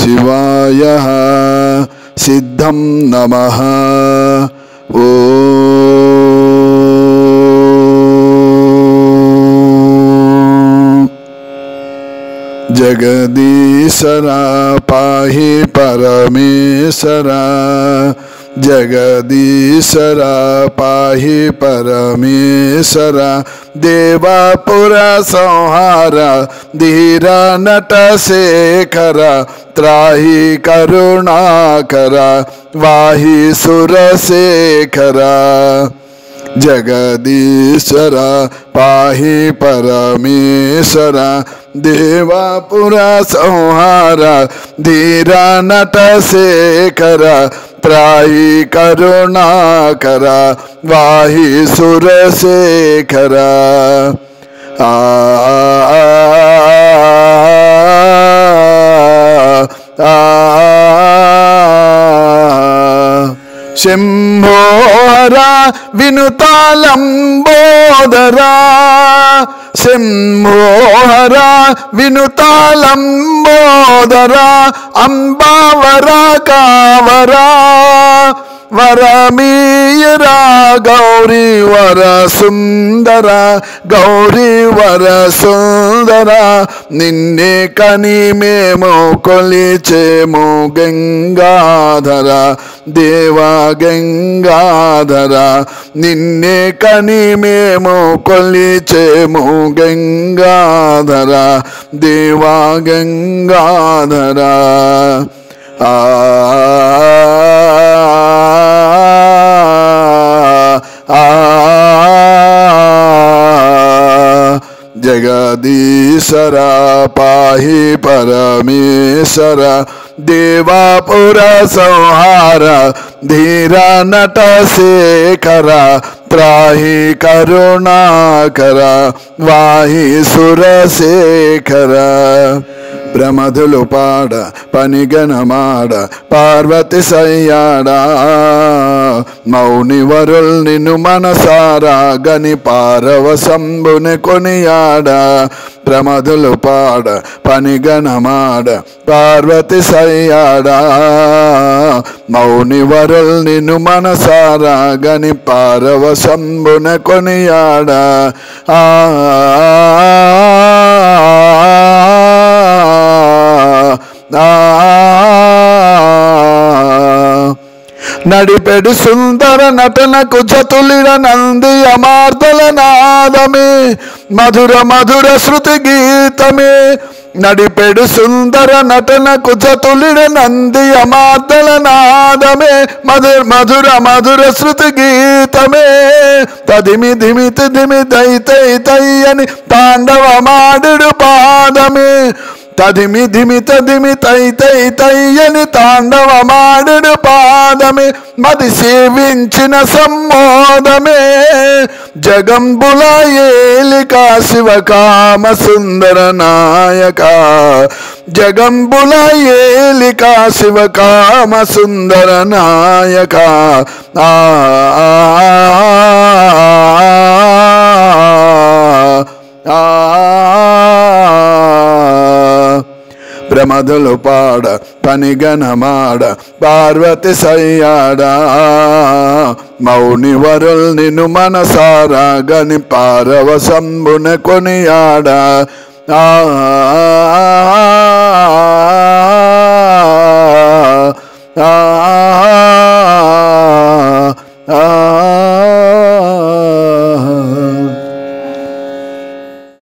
शिवाय सिद्धं नमः जगदीशरा पाहि परमेशरा जगदीशरा पाहि परमेशरा देवापुर संहारा धीरा नट शेखरा त्राहि करुणाकरा वाहि सुरशेखरा जगदीशरा पाहि परमेशरा देवापुर संहारा धीरा नट शेखरा त्राहि करुणाकरा वाहि सुरशेखरा शंभो हरा विनुतालंबोदरा शंभो हरा विनुतालंबोदरा अंबावरा कावरा वरमीयरा गौरी वर सुंदरा गौरी वर सुंदरा निन्ने कनी मेमो कोलिचेमो गंगाधरा देवा गंगाधरा निन्ने कनी मेमो कोलिचेमो गंगाधरा देवा गंगाधरा जगदीशरा पाहि परमेशरा देवापुर संहारा धीरा नट शेखरा त्राहि करुणाकरा वाहि सुरशेखरा प्रमधुलु पाड पनिगनमाड पार्वती सయ్యాడ मौनि वरुल निनु मनसारा गनि पारवशंबुनि कोनियाड प्रमधुलु पाड पनिगनमाड पार्वती सయ్యాడ मौनि वरुल निनु मनसारा गनि पारवशंबुनि कोनियाड नडिपेडु सुंदर नटनकु चतुलिर नंदी अमार्तल नादमे मधुर मधुर श्रुति गीतमे नडिपेडु सुंदर नटनकु चतुलिर नंदी अमार्तल नादमे मधुर मधुर मधुर श्रुति गीतमे तदिमि धिमित धिमि तै तै तैयनि तांडवमाडुडु पादमे तदिमि धिमित धिमि तै तै तैयनि तांडवमाडुडु पादमे मदि सेविंచిన सम्मोदमे जगंबुल ఏలికా శివకామ సుందర నాయక जगंबुल ఏలికా శివకామ సుందర నాయక प्रमधुलु पाड पनिगनमाड पार्वती सయ్యాడ मौनि वरुल निनु मनसारा गनि पारवशंबुनि कोनियाड